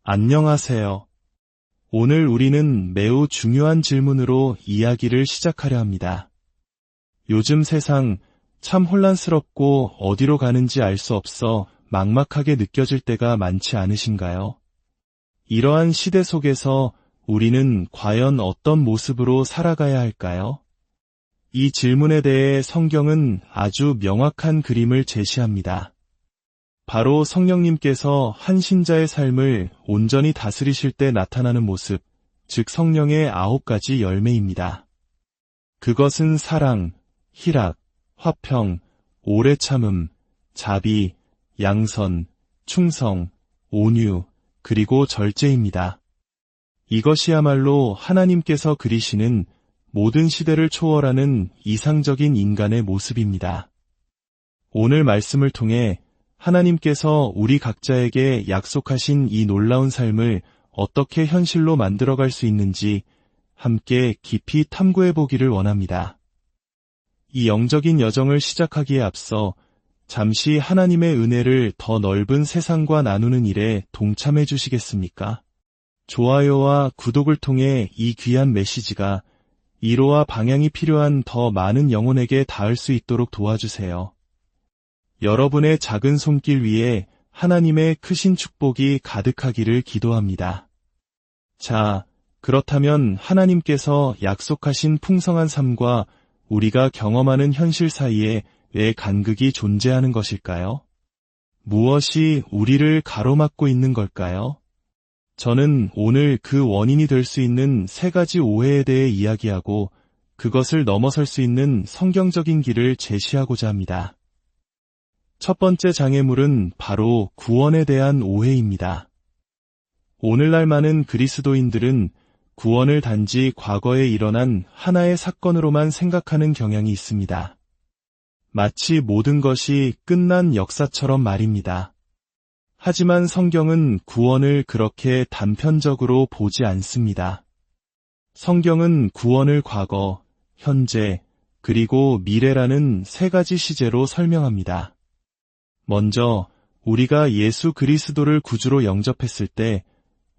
안녕하세요. 오늘 우리는 매우 중요한 질문으로 이야기를 시작하려 합니다. 요즘 세상 참 혼란스럽고 어디로 가는지 알 수 없어 막막하게 느껴질 때가 많지 않으신가요? 이러한 시대 속에서 우리는 과연 어떤 모습으로 살아가야 할까요? 이 질문에 대해 성경은 아주 명확한 그림을 제시합니다. 바로 성령님께서 한 신자의 삶을 온전히 다스리실 때 나타나는 모습, 즉 성령의 9가지 열매입니다. 그것은 사랑, 희락, 화평, 오래 참음, 자비, 양선, 충성, 온유, 그리고 절제입니다. 이것이야말로 하나님께서 그리시는 모든 시대를 초월하는 이상적인 인간의 모습입니다. 오늘 말씀을 통해 하나님께서 우리 각자에게 약속하신 이 놀라운 삶을 어떻게 현실로 만들어갈 수 있는지 함께 깊이 탐구해 보기를 원합니다. 이 영적인 여정을 시작하기에 앞서 잠시 하나님의 은혜를 더 넓은 세상과 나누는 일에 동참해 주시겠습니까? 좋아요와 구독을 통해 이 귀한 메시지가 위로와 방향이 필요한 더 많은 영혼에게 닿을 수 있도록 도와주세요. 여러분의 작은 손길 위에 하나님의 크신 축복이 가득하기를 기도합니다. 자, 그렇다면 하나님께서 약속하신 풍성한 삶과 우리가 경험하는 현실 사이에 왜 간극이 존재하는 것일까요? 무엇이 우리를 가로막고 있는 걸까요? 저는 오늘 그 원인이 될 수 있는 3가지 오해에 대해 이야기하고 그것을 넘어설 수 있는 성경적인 길을 제시하고자 합니다. 첫 번째 장애물은 바로 구원에 대한 오해입니다. 오늘날 많은 그리스도인들은 구원을 단지 과거에 일어난 하나의 사건으로만 생각하는 경향이 있습니다. 마치 모든 것이 끝난 역사처럼 말입니다. 하지만 성경은 구원을 그렇게 단편적으로 보지 않습니다. 성경은 구원을 과거, 현재, 그리고 미래라는 3가지 시제로 설명합니다. 먼저 우리가 예수 그리스도를 구주로 영접했을 때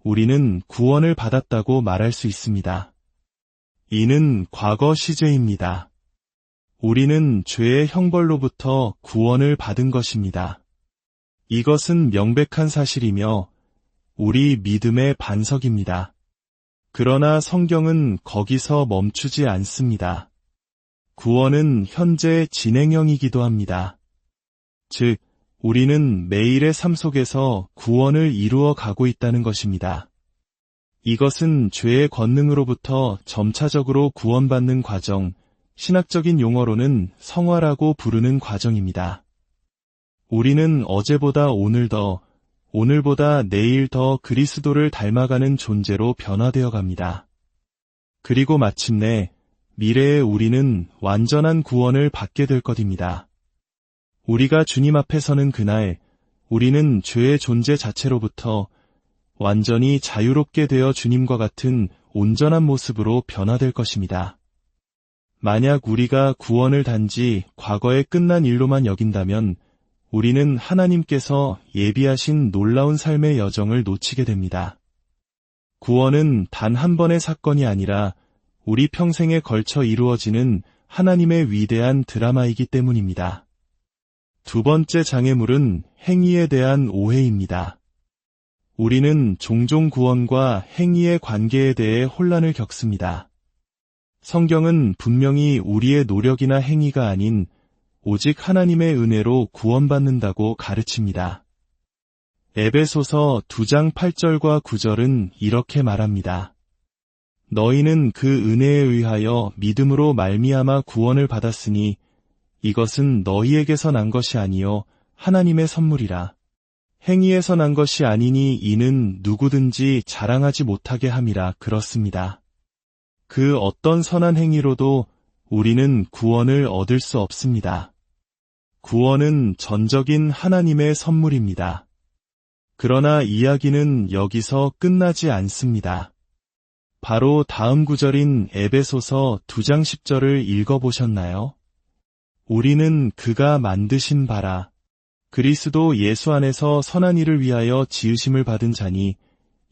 우리는 구원을 받았다고 말할 수 있습니다. 이는 과거 시제입니다. 우리는 죄의 형벌로부터 구원을 받은 것입니다. 이것은 명백한 사실이며 우리 믿음의 반석입니다. 그러나 성경은 거기서 멈추지 않습니다. 구원은 현재 진행형이기도 합니다. 즉, 우리는 매일의 삶 속에서 구원을 이루어 가고 있다는 것입니다. 이것은 죄의 권능으로부터 점차적으로 구원받는 과정, 신학적인 용어로는 성화라고 부르는 과정입니다. 우리는 어제보다 오늘 더, 오늘보다 내일 더 그리스도를 닮아가는 존재로 변화되어 갑니다. 그리고 마침내 미래에 우리는 완전한 구원을 받게 될 것입니다. 우리가 주님 앞에 서는 그날, 우리는 죄의 존재 자체로부터 완전히 자유롭게 되어 주님과 같은 온전한 모습으로 변화될 것입니다. 만약 우리가 구원을 단지 과거에 끝난 일로만 여긴다면 우리는 하나님께서 예비하신 놀라운 삶의 여정을 놓치게 됩니다. 구원은 단 한 번의 사건이 아니라 우리 평생에 걸쳐 이루어지는 하나님의 위대한 드라마이기 때문입니다. 두 번째 장애물은 행위에 대한 오해입니다. 우리는 종종 구원과 행위의 관계에 대해 혼란을 겪습니다. 성경은 분명히 우리의 노력이나 행위가 아닌 오직 하나님의 은혜로 구원받는다고 가르칩니다. 에베소서 2장 8절과 9절은 이렇게 말합니다. 너희는 그 은혜에 의하여 믿음으로 말미암아 구원을 받았으니 이것은 너희에게서 난 것이 아니요 하나님의 선물이라. 행위에서 난 것이 아니니 이는 누구든지 자랑하지 못하게 함이라. 그렇습니다. 그 어떤 선한 행위로도 우리는 구원을 얻을 수 없습니다. 구원은 전적인 하나님의 선물입니다. 그러나 이야기는 여기서 끝나지 않습니다. 바로 다음 구절인 에베소서 2장 10절을 읽어보셨나요? 우리는 그가 만드신 바라 그리스도 예수 안에서 선한 일을 위하여 지으심을 받은 자니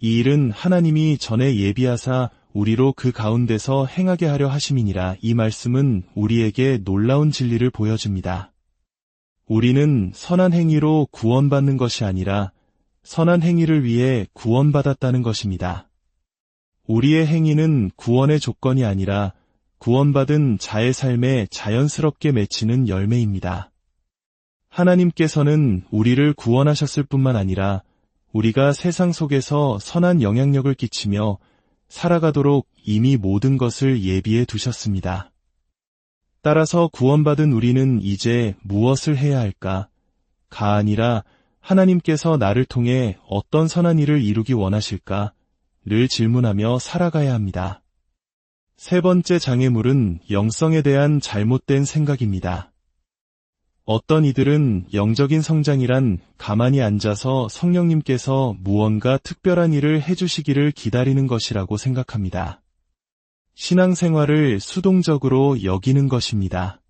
이 일은 하나님이 전에 예비하사 우리로 그 가운데서 행하게 하려 하심이니라. 이 말씀은 우리에게 놀라운 진리를 보여줍니다. 우리는 선한 행위로 구원받는 것이 아니라 선한 행위를 위해 구원받았다는 것입니다. 우리의 행위는 구원의 조건이 아니라 구원받은 자의 삶에 자연스럽게 맺히는 열매입니다. 하나님께서는 우리를 구원하셨을 뿐만 아니라 우리가 세상 속에서 선한 영향력을 끼치며 살아가도록 이미 모든 것을 예비해 두셨습니다. 따라서 구원받은 우리는 이제 무엇을 해야 할까? 가 아니라 하나님께서 나를 통해 어떤 선한 일을 이루기 원하실까? 를 질문하며 살아가야 합니다. 세 번째 장애물은 영성에 대한 잘못된 생각입니다. 어떤 이들은 영적인 성장이란 가만히 앉아서 성령님께서 무언가 특별한 일을 해주시기를 기다리는 것이라고 생각합니다. 신앙생활을 수동적으로 여기는 것입니다.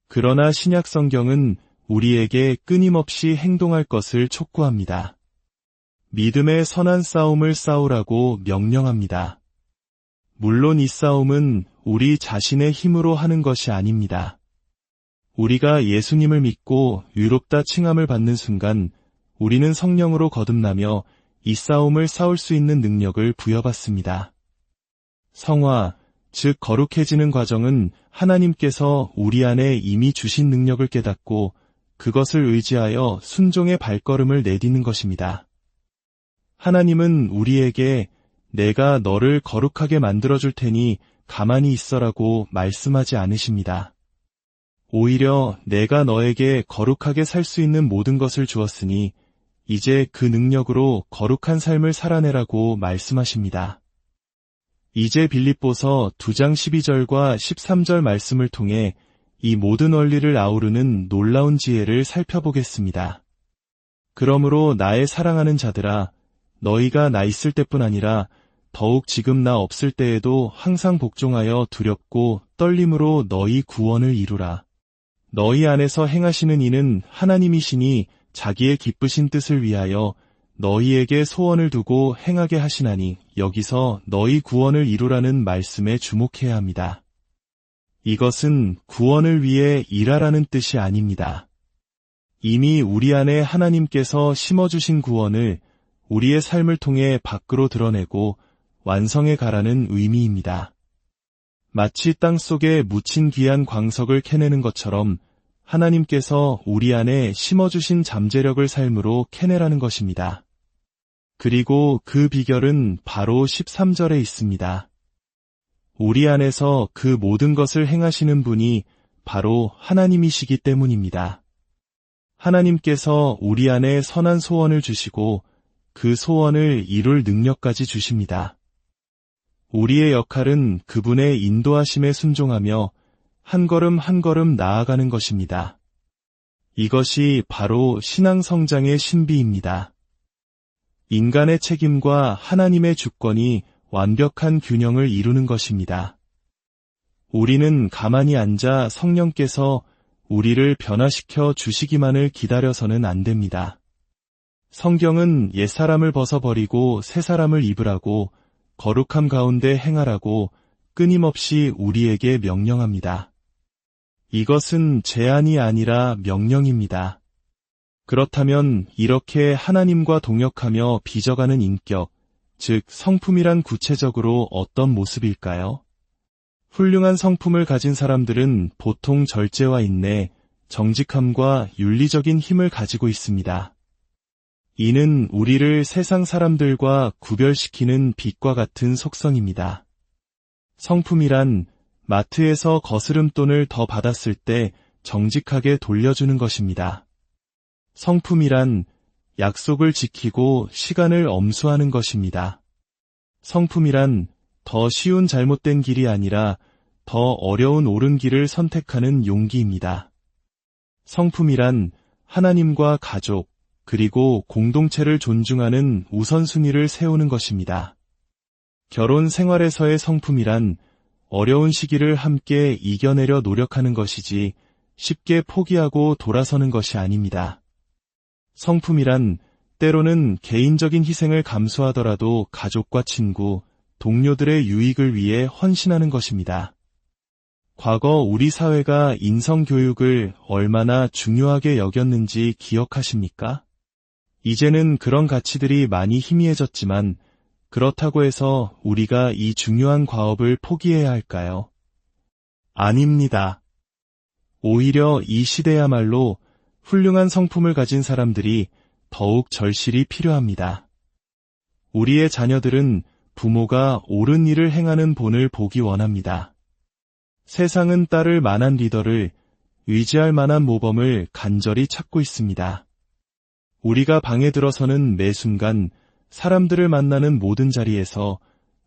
그러나 신약 성경은 우리에게 끊임없이 행동할 것을 촉구합니다. 믿음의 선한 싸움을 싸우라고 명령합니다. 물론 이 싸움은 우리 자신의 힘으로 하는 것이 아닙니다. 우리가 예수님을 믿고 의롭다 칭함을 받는 순간 우리는 성령으로 거듭나며 이 싸움을 싸울 수 있는 능력을 부여받습니다. 성화, 즉 거룩해지는 과정은 하나님께서 우리 안에 이미 주신 능력을 깨닫고 그것을 의지하여 순종의 발걸음을 내딛는 것입니다. 하나님은 우리에게 내가 너를 거룩하게 만들어줄 테니 가만히 있어라고 말씀하지 않으십니다. 오히려 내가 너에게 거룩하게 살 수 있는 모든 것을 주었으니 이제 그 능력으로 거룩한 삶을 살아내라고 말씀하십니다. 이제 빌립보서 2장 12절과 13절 말씀을 통해 이 모든 원리를 아우르는 놀라운 지혜를 살펴보겠습니다. 그러므로 나의 사랑하는 자들아, 너희가 나 있을 때뿐 아니라 더욱 지금 나 없을 때에도 항상 복종하여 두렵고 떨림으로 너희 구원을 이루라. 너희 안에서 행하시는 이는 하나님이시니 자기의 기쁘신 뜻을 위하여 너희에게 소원을 두고 행하게 하시나니. 여기서 너희 구원을 이루라는 말씀에 주목해야 합니다. 이것은 구원을 위해 일하라는 뜻이 아닙니다. 이미 우리 안에 하나님께서 심어주신 구원을 우리의 삶을 통해 밖으로 드러내고 완성해 가라는 의미입니다. 마치 땅 속에 묻힌 귀한 광석을 캐내는 것처럼 하나님께서 우리 안에 심어주신 잠재력을 삶으로 캐내라는 것입니다. 그리고 그 비결은 바로 13절에 있습니다. 우리 안에서 그 모든 것을 행하시는 분이 바로 하나님이시기 때문입니다. 하나님께서 우리 안에 선한 소원을 주시고 그 소원을 이룰 능력까지 주십니다. 우리의 역할은 그분의 인도하심에 순종하며 한 걸음 한 걸음 나아가는 것입니다. 이것이 바로 신앙 성장의 신비입니다. 인간의 책임과 하나님의 주권이 완벽한 균형을 이루는 것입니다. 우리는 가만히 앉아 성령께서 우리를 변화시켜 주시기만을 기다려서는 안 됩니다. 성경은 옛사람을 벗어버리고 새사람을 입으라고 거룩함 가운데 행하라고 끊임없이 우리에게 명령합니다. 이것은 제안이 아니라 명령입니다. 그렇다면 이렇게 하나님과 동역하며 빚어가는 인격, 즉 성품이란 구체적으로 어떤 모습일까요? 훌륭한 성품을 가진 사람들은 보통 절제와 인내, 정직함과 윤리적인 힘을 가지고 있습니다. 이는 우리를 세상 사람들과 구별시키는 빛과 같은 속성입니다. 성품이란 마트에서 거스름돈을 더 받았을 때 정직하게 돌려주는 것입니다. 성품이란 약속을 지키고 시간을 엄수하는 것입니다. 성품이란 더 쉬운 잘못된 길이 아니라 더 어려운 옳은 길을 선택하는 용기입니다. 성품이란 하나님과 가족, 그리고 공동체를 존중하는 우선순위를 세우는 것입니다. 결혼 생활에서의 성품이란 어려운 시기를 함께 이겨내려 노력하는 것이지 쉽게 포기하고 돌아서는 것이 아닙니다. 성품이란 때로는 개인적인 희생을 감수하더라도 가족과 친구, 동료들의 유익을 위해 헌신하는 것입니다. 과거 우리 사회가 인성교육을 얼마나 중요하게 여겼는지 기억하십니까? 이제는 그런 가치들이 많이 희미해졌지만 그렇다고 해서 우리가 이 중요한 과업을 포기해야 할까요? 아닙니다. 오히려 이 시대야말로 훌륭한 성품을 가진 사람들이 더욱 절실히 필요합니다. 우리의 자녀들은 부모가 옳은 일을 행하는 본을 보기 원합니다. 세상은 따를 만한 리더를, 의지할 만한 모범을 간절히 찾고 있습니다. 우리가 방에 들어서는 매 순간 사람들을 만나는 모든 자리에서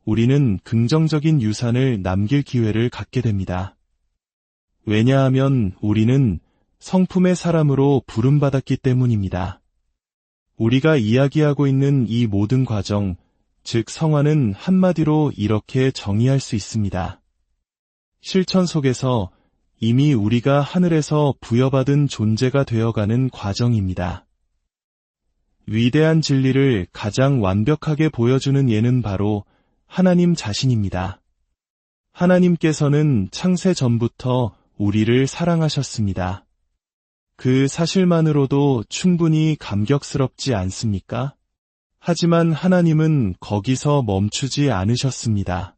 우리는 긍정적인 유산을 남길 기회를 갖게 됩니다. 왜냐하면 우리는 성품의 사람으로 부름받았기 때문입니다. 우리가 이야기하고 있는 이 모든 과정, 즉 성화는 한마디로 이렇게 정의할 수 있습니다. 실천 속에서 이미 우리가 하늘에서 부여받은 존재가 되어가는 과정입니다. 위대한 진리를 가장 완벽하게 보여주는 예는 바로 하나님 자신입니다. 하나님께서는 창세 전부터 우리를 사랑하셨습니다. 그 사실만으로도 충분히 감격스럽지 않습니까? 하지만 하나님은 거기서 멈추지 않으셨습니다.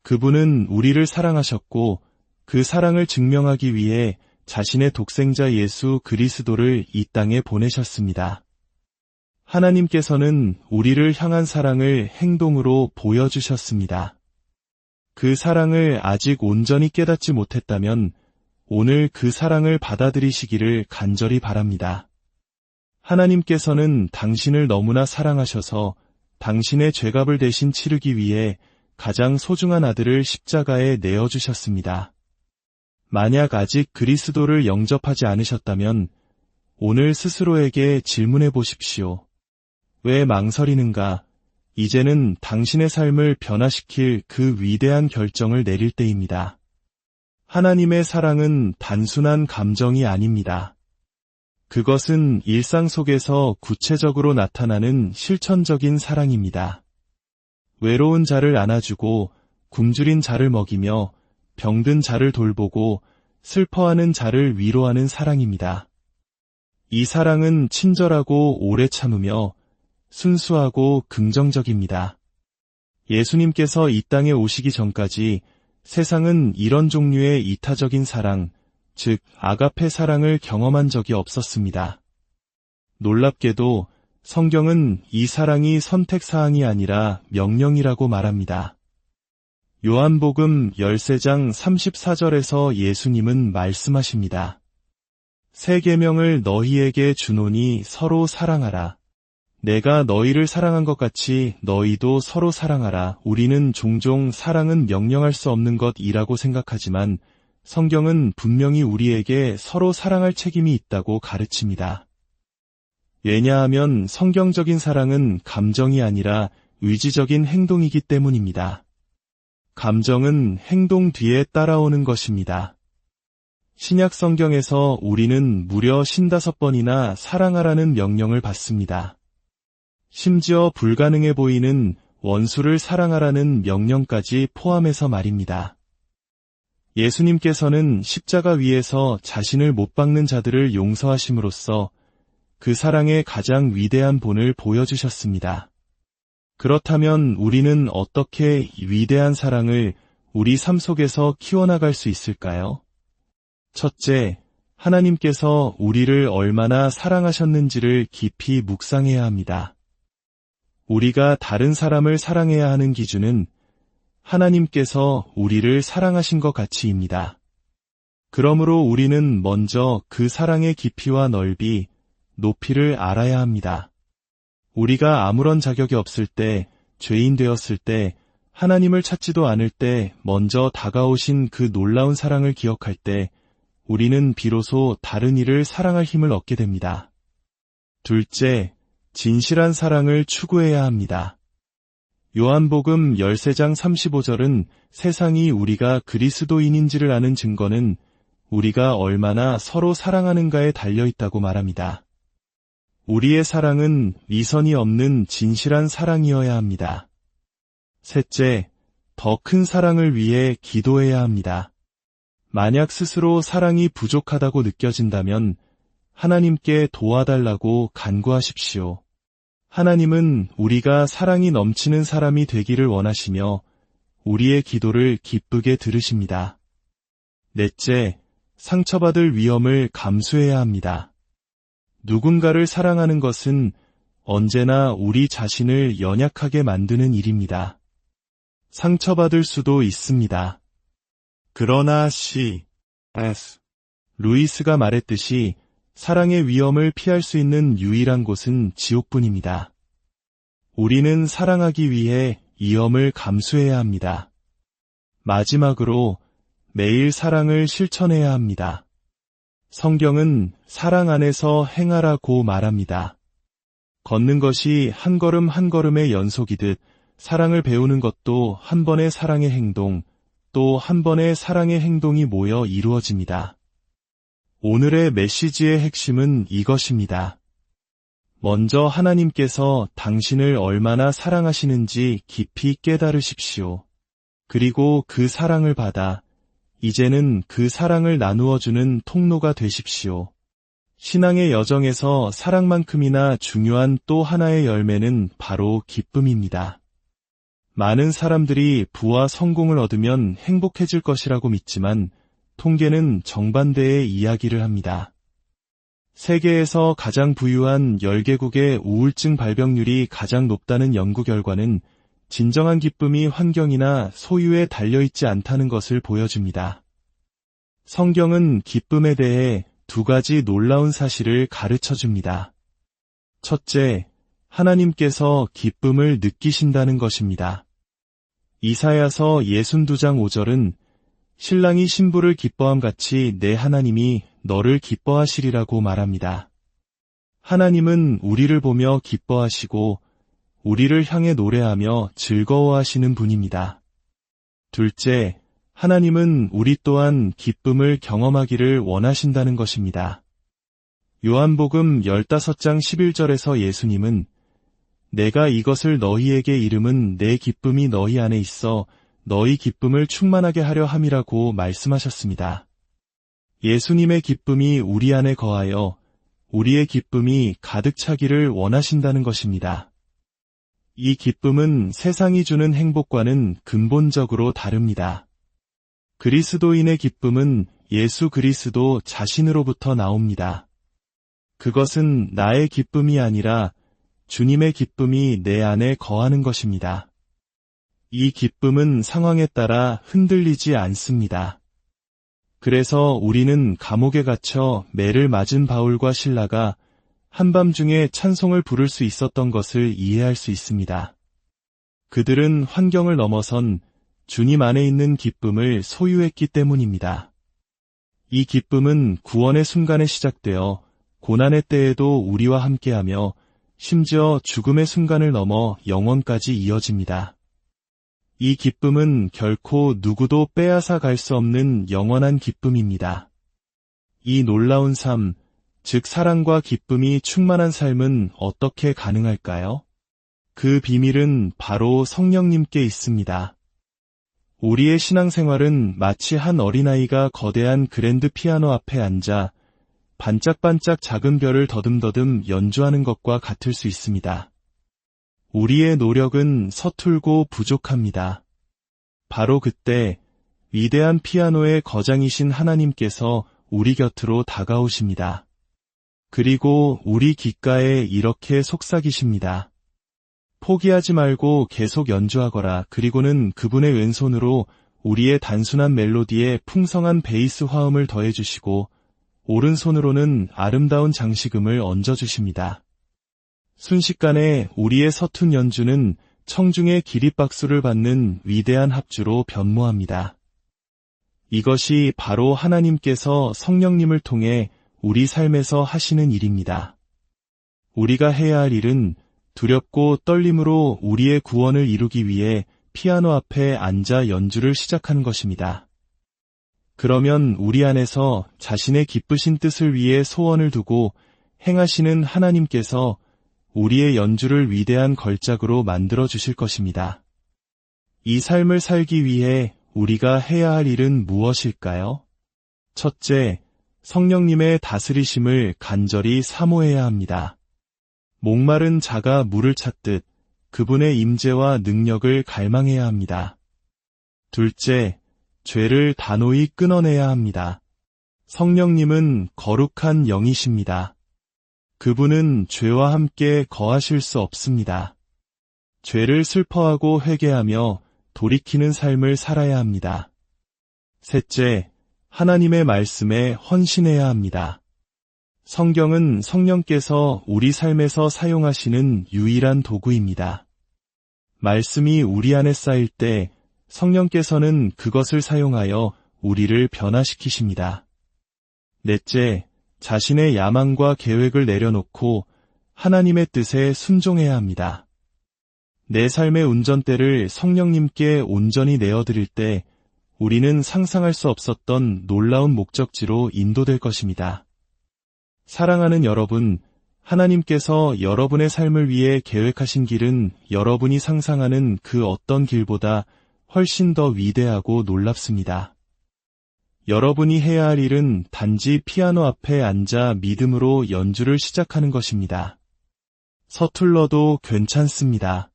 그분은 우리를 사랑하셨고 그 사랑을 증명하기 위해 자신의 독생자 예수 그리스도를 이 땅에 보내셨습니다. 하나님께서는 우리를 향한 사랑을 행동으로 보여주셨습니다. 그 사랑을 아직 온전히 깨닫지 못했다면 오늘 그 사랑을 받아들이시기를 간절히 바랍니다. 하나님께서는 당신을 너무나 사랑하셔서 당신의 죄값을 대신 치르기 위해 가장 소중한 아들을 십자가에 내어주셨습니다. 만약 아직 그리스도를 영접하지 않으셨다면 오늘 스스로에게 질문해 보십시오. 왜 망설이는가? 이제는 당신의 삶을 변화시킬 그 위대한 결정을 내릴 때입니다. 하나님의 사랑은 단순한 감정이 아닙니다. 그것은 일상 속에서 구체적으로 나타나는 실천적인 사랑입니다. 외로운 자를 안아주고 굶주린 자를 먹이며 병든 자를 돌보고 슬퍼하는 자를 위로하는 사랑입니다. 이 사랑은 친절하고 오래 참으며 순수하고 긍정적입니다. 예수님께서 이 땅에 오시기 전까지 세상은 이런 종류의 이타적인 사랑, 즉 아가페 사랑을 경험한 적이 없었습니다. 놀랍게도 성경은 이 사랑이 선택사항이 아니라 명령이라고 말합니다. 요한복음 13장 34절에서 예수님은 말씀하십니다. 새 계명을 너희에게 주노니 서로 사랑하라. 내가 너희를 사랑한 것 같이 너희도 서로 사랑하라. 우리는 종종 사랑은 명령할 수 없는 것이라고 생각하지만 성경은 분명히 우리에게 서로 사랑할 책임이 있다고 가르칩니다. 왜냐하면 성경적인 사랑은 감정이 아니라 의지적인 행동이기 때문입니다. 감정은 행동 뒤에 따라오는 것입니다. 신약 성경에서 우리는 무려 55번이나 사랑하라는 명령을 받습니다. 심지어 불가능해 보이는 원수를 사랑하라는 명령까지 포함해서 말입니다. 예수님께서는 십자가 위에서 자신을 못 박는 자들을 용서하심으로써 그 사랑의 가장 위대한 본을 보여주셨습니다. 그렇다면 우리는 어떻게 위대한 사랑을 우리 삶 속에서 키워나갈 수 있을까요? 첫째, 하나님께서 우리를 얼마나 사랑하셨는지를 깊이 묵상해야 합니다. 우리가 다른 사람을 사랑해야 하는 기준은 하나님께서 우리를 사랑하신 것 가치입니다. 그러므로 우리는 먼저 그 사랑의 깊이와 넓이, 높이를 알아야 합니다. 우리가 아무런 자격이 없을 때, 죄인 되었을 때, 하나님을 찾지도 않을 때 먼저 다가오신 그 놀라운 사랑을 기억할 때 우리는 비로소 다른 이를 사랑할 힘을 얻게 됩니다. 둘째, 진실한 사랑을 추구해야 합니다. 요한복음 13장 35절은 세상이 우리가 그리스도인인지를 아는 증거는 우리가 얼마나 서로 사랑하는가에 달려있다고 말합니다. 우리의 사랑은 위선이 없는 진실한 사랑이어야 합니다. 셋째, 더 큰 사랑을 위해 기도해야 합니다. 만약 스스로 사랑이 부족하다고 느껴진다면 하나님께 도와달라고 간구하십시오. 하나님은 우리가 사랑이 넘치는 사람이 되기를 원하시며 우리의 기도를 기쁘게 들으십니다. 넷째, 상처받을 위험을 감수해야 합니다. 누군가를 사랑하는 것은 언제나 우리 자신을 연약하게 만드는 일입니다. 상처받을 수도 있습니다. 그러나 C.S. 루이스가 말했듯이 사랑의 위험을 피할 수 있는 유일한 곳은 지옥뿐입니다. 우리는 사랑하기 위해 위험을 감수해야 합니다. 마지막으로 매일 사랑을 실천해야 합니다. 성경은 사랑 안에서 행하라고 말합니다. 걷는 것이 한 걸음 한 걸음의 연속이듯 사랑을 배우는 것도 한 번의 사랑의 행동, 또 한 번의 사랑의 행동이 모여 이루어집니다. 오늘의 메시지의 핵심은 이것입니다. 먼저 하나님께서 당신을 얼마나 사랑하시는지 깊이 깨달으십시오. 그리고 그 사랑을 받아 이제는 그 사랑을 나누어주는 통로가 되십시오. 신앙의 여정에서 사랑만큼이나 중요한 또 하나의 열매는 바로 기쁨입니다. 많은 사람들이 부와 성공을 얻으면 행복해질 것이라고 믿지만 통계는 정반대의 이야기를 합니다. 세계에서 가장 부유한 10개국의 우울증 발병률이 가장 높다는 연구 결과는 진정한 기쁨이 환경이나 소유에 달려있지 않다는 것을 보여줍니다. 성경은 기쁨에 대해 두 가지 놀라운 사실을 가르쳐줍니다. 첫째, 하나님께서 기쁨을 느끼신다는 것입니다. 이사야서 62장 5절은 신랑이 신부를 기뻐함 같이 내 하나님이 너를 기뻐하시리라고 말합니다. 하나님은 우리를 보며 기뻐하시고 우리를 향해 노래하며 즐거워하시는 분입니다. 둘째, 하나님은 우리 또한 기쁨을 경험하기를 원하신다는 것입니다. 요한복음 15장 11절에서 예수님은 내가 이것을 너희에게 이름은 내 기쁨이 너희 안에 있어 너희 기쁨을 충만하게 하려 함이라고 말씀하셨습니다. 예수님의 기쁨이 우리 안에 거하여 우리의 기쁨이 가득 차기를 원하신다는 것입니다. 이 기쁨은 세상이 주는 행복과는 근본적으로 다릅니다. 그리스도인의 기쁨은 예수 그리스도 자신으로부터 나옵니다. 그것은 나의 기쁨이 아니라 주님의 기쁨이 내 안에 거하는 것입니다. 이 기쁨은 상황에 따라 흔들리지 않습니다. 그래서 우리는 감옥에 갇혀 매를 맞은 바울과 실라가 한밤중에 찬송을 부를 수 있었던 것을 이해할 수 있습니다. 그들은 환경을 넘어선 주님 안에 있는 기쁨을 소유했기 때문입니다. 이 기쁨은 구원의 순간에 시작되어 고난의 때에도 우리와 함께하며 심지어 죽음의 순간을 넘어 영원까지 이어집니다. 이 기쁨은 결코 누구도 빼앗아 갈 수 없는 영원한 기쁨입니다. 이 놀라운 삶, 즉 사랑과 기쁨이 충만한 삶은 어떻게 가능할까요? 그 비밀은 바로 성령님께 있습니다. 우리의 신앙생활은 마치 한 어린아이가 거대한 그랜드 피아노 앞에 앉아 반짝반짝 작은 별을 더듬더듬 연주하는 것과 같을 수 있습니다. 우리의 노력은 서툴고 부족합니다. 바로 그때 위대한 피아노의 거장이신 하나님께서 우리 곁으로 다가오십니다. 그리고 우리 귓가에 이렇게 속삭이십니다. 포기하지 말고 계속 연주하거라. 그리고는 그분의 왼손으로 우리의 단순한 멜로디에 풍성한 베이스 화음을 더해주시고 오른손으로는 아름다운 장식음을 얹어주십니다. 순식간에 우리의 서툰 연주는 청중의 기립박수를 받는 위대한 합주로 변모합니다. 이것이 바로 하나님께서 성령님을 통해 우리 삶에서 하시는 일입니다. 우리가 해야 할 일은 두렵고 떨림으로 우리의 구원을 이루기 위해 피아노 앞에 앉아 연주를 시작하는 것입니다. 그러면 우리 안에서 자신의 기쁘신 뜻을 위해 소원을 두고 행하시는 하나님께서 우리의 연주를 위대한 걸작으로 만들어 주실 것입니다. 이 삶을 살기 위해 우리가 해야 할 일은 무엇일까요? 첫째, 성령님의 다스리심을 간절히 사모해야 합니다. 목마른 자가 물을 찾듯 그분의 임재와 능력을 갈망해야 합니다. 둘째, 죄를 단호히 끊어내야 합니다. 성령님은 거룩한 영이십니다. 그분은 죄와 함께 거하실 수 없습니다. 죄를 슬퍼하고 회개하며 돌이키는 삶을 살아야 합니다. 셋째, 하나님의 말씀에 헌신해야 합니다. 성경은 성령께서 우리 삶에서 사용하시는 유일한 도구입니다. 말씀이 우리 안에 쌓일 때 성령께서는 그것을 사용하여 우리를 변화시키십니다. 넷째, 자신의 야망과 계획을 내려놓고 하나님의 뜻에 순종해야 합니다. 내 삶의 운전대를 성령님께 온전히 내어드릴 때 우리는 상상할 수 없었던 놀라운 목적지로 인도될 것입니다. 사랑하는 여러분, 하나님께서 여러분의 삶을 위해 계획하신 길은 여러분이 상상하는 그 어떤 길보다 훨씬 더 위대하고 놀랍습니다. 여러분이 해야 할 일은 단지 피아노 앞에 앉아 믿음으로 연주를 시작하는 것입니다. 서툴러도 괜찮습니다.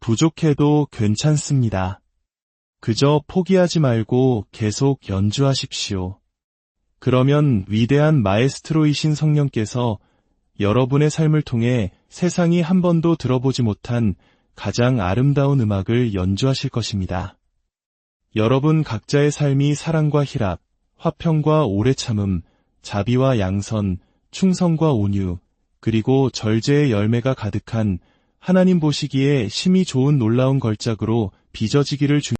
부족해도 괜찮습니다. 그저 포기하지 말고 계속 연주하십시오. 그러면 위대한 마에스트로이신 성령께서 여러분의 삶을 통해 세상이 한 번도 들어보지 못한 가장 아름다운 음악을 연주하실 것입니다. 여러분 각자의 삶이 사랑과 희락, 화평과 오래 참음, 자비와 양선, 충성과 온유, 그리고 절제의 열매가 가득한 하나님 보시기에 심히 좋은 놀라운 걸작으로 빚어지기를